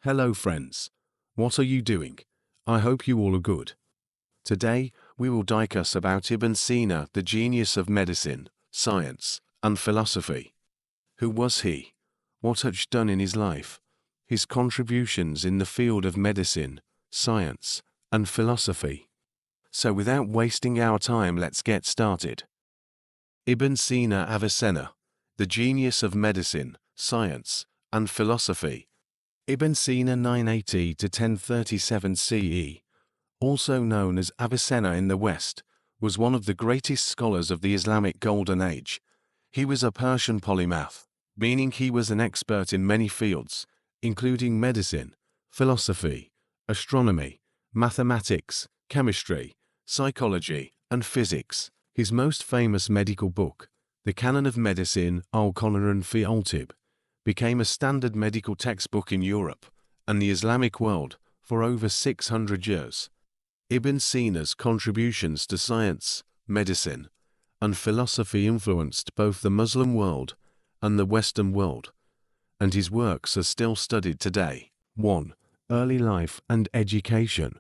Hello friends. What are you doing? I hope you all are good. Today, we will discuss about Ibn Sina, the genius of medicine, science, and philosophy. Who was he? What had he done in his life? His contributions in the field of medicine, science, and philosophy. So without wasting our time, let's get started. Ibn Sina Avicenna, the genius of medicine, science, and philosophy. Ibn Sina 980 to 1037 CE, also known as Avicenna in the West, was one of the greatest scholars of the Islamic Golden Age. He was a Persian polymath, meaning he was an expert in many fields, including medicine, philosophy, astronomy, mathematics, chemistry, psychology, and physics. His most famous medical book, the Canon of Medicine al-Qanon fi al-Tib, became a standard medical textbook in Europe and the Islamic world for over 600 years. Ibn Sina's contributions to science, medicine, and philosophy influenced both the Muslim world and the Western world, and his works are still studied today. 1. Early life and education.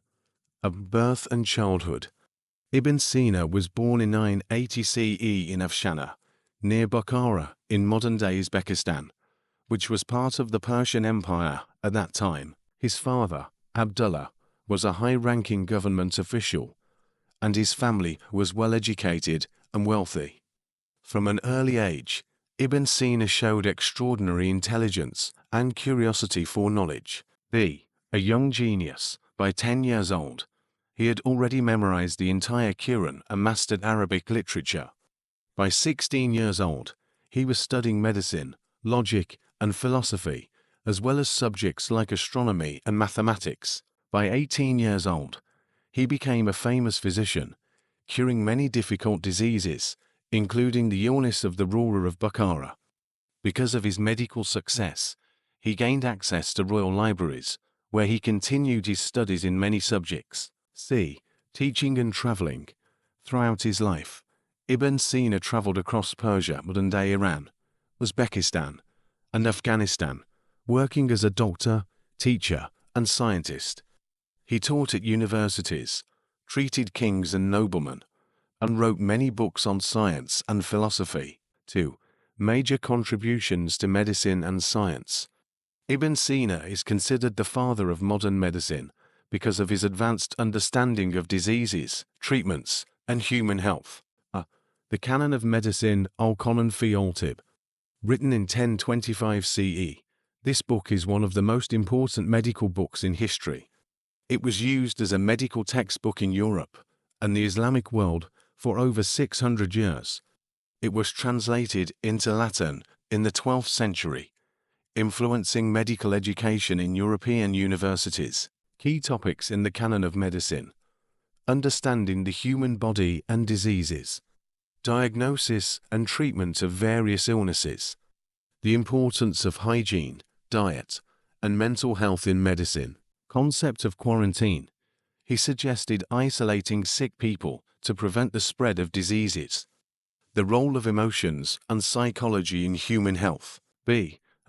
Of birth and childhood. Ibn Sina was born in 980 CE in Avicenna, near Bukhara in modern-day Uzbekistan, which was part of the Persian Empire at that time. His father, Abdullah, was a high-ranking government official, and his family was well-educated and wealthy. From an early age, Ibn Sina showed extraordinary intelligence and curiosity for knowledge. A young genius, by 10 years old, he had already memorized the entire Quran and mastered Arabic literature. By 16 years old, he was studying medicine, logic, and philosophy, as well as subjects like astronomy and mathematics. By 18 years old, he became a famous physician, curing many difficult diseases, including the illness of the ruler of Bukhara. Because of his medical success, he gained access to royal libraries, where he continued his studies in many subjects. Teaching and traveling. Throughout his life, Ibn Sina traveled across Persia, modern-day Iran, Uzbekistan, and Afghanistan, working as a doctor, teacher, and scientist. He taught at universities, treated kings and noblemen, and wrote many books on science and philosophy. 2. Major contributions to medicine and science. Ibn Sina is considered the father of modern medicine because of his advanced understanding of diseases, treatments, and human health. The Canon of Medicine al-Qanon fi al-Tib. Written in 1025 CE, this book is one of the most important medical books in history. It was used as a medical textbook in Europe and the Islamic world for over 600 years. It was translated into Latin in the 12th century, influencing medical education in European universities. Key topics in the Canon of Medicine. Understanding the human body and diseases. Diagnosis and treatment of various illnesses. The importance of hygiene, diet, and mental health in medicine. Concept of quarantine. He suggested isolating sick people to prevent the spread of diseases. The role of emotions and psychology in human health.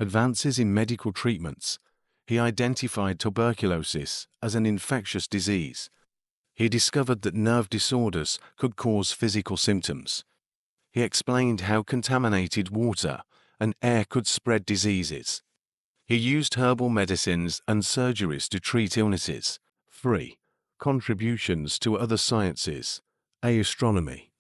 Advances in medical treatments. He identified tuberculosis as an infectious disease. He discovered that nerve disorders could cause physical symptoms. He explained how contaminated water and air could spread diseases. He used herbal medicines and surgeries to treat illnesses. 3. Contributions to other sciences. Astronomy.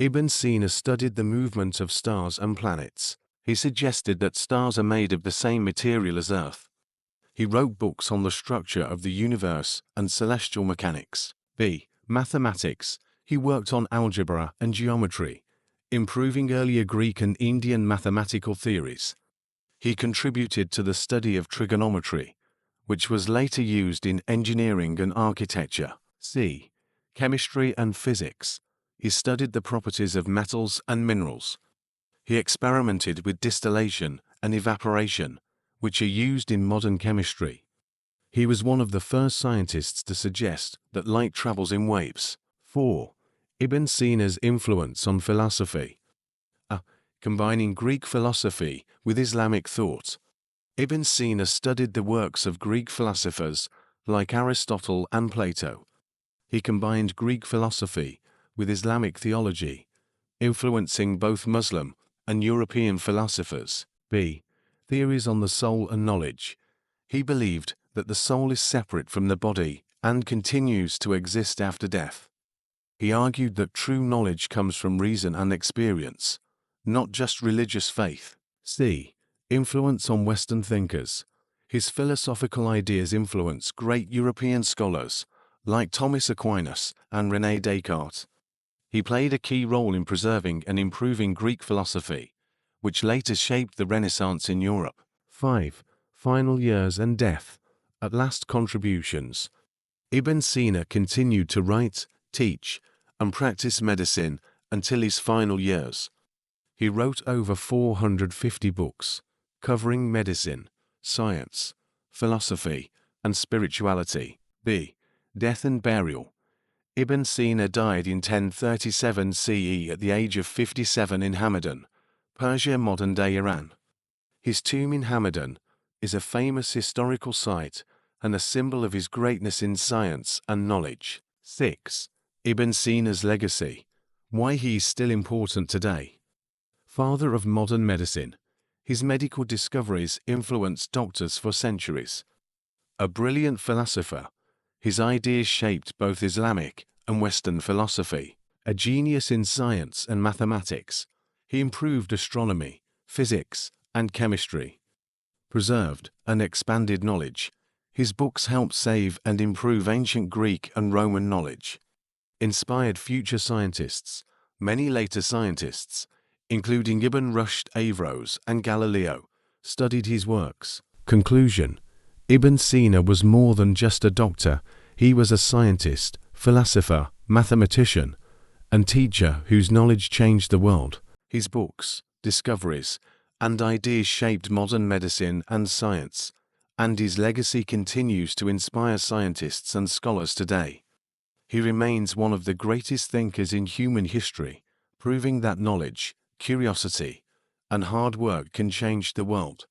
Ibn Sina studied the movement of stars and planets. He suggested that stars are made of the same material as Earth. He wrote books on the structure of the universe and celestial mechanics. Mathematics. He worked on algebra and geometry, improving earlier Greek and Indian mathematical theories. He contributed to the study of trigonometry, which was later used in engineering and architecture. Chemistry and physics. He studied the properties of metals and minerals. He experimented with distillation and evaporation, which are used in modern chemistry. He was one of the first scientists to suggest that light travels in waves. 4. Ibn Sina's influence on philosophy. Combining Greek philosophy with Islamic thought. Ibn Sina studied the works of Greek philosophers like Aristotle and Plato. He combined Greek philosophy with Islamic theology, influencing both Muslim and European philosophers. B. Theories on the soul and knowledge. He believed that the soul is separate from the body and continues to exist after death. He argued that true knowledge comes from reason and experience, not just religious faith. C. Influence on Western thinkers. His philosophical ideas influenced great European scholars like Thomas Aquinas and René Descartes. He played a key role in preserving and improving Greek philosophy, which later shaped the Renaissance in Europe. 5. Final years and death. At last, contributions. Ibn Sina continued to write, teach, and practice medicine until his final years. He wrote over 450 books, covering medicine, science, philosophy, and spirituality. B. Death and burial. Ibn Sina died in 1037 CE at the age of 57 in Hamadan, Persia, modern-day Iran. His tomb in Hamadan is a famous historical site and a symbol of his greatness in science and knowledge. 6. Ibn Sina's legacy. Why he is still important today. Father of modern medicine. His medical discoveries influenced doctors for centuries. A brilliant philosopher, his ideas shaped both Islamic and Western philosophy. A genius in science and mathematics, he improved astronomy, physics, and chemistry. Preserved and expanded knowledge. His books helped save and improve ancient Greek and Roman knowledge. Inspired future scientists. Many later scientists, including Ibn Rushd, Averroes, and Galileo, studied his works. Conclusion. Ibn Sina was more than just a doctor. He was a scientist, philosopher, mathematician, and teacher whose knowledge changed the world. His books, discoveries, and ideas shaped modern medicine and science, and his legacy continues to inspire scientists and scholars today. He remains one of the greatest thinkers in human history, proving that knowledge, curiosity, and hard work can change the world.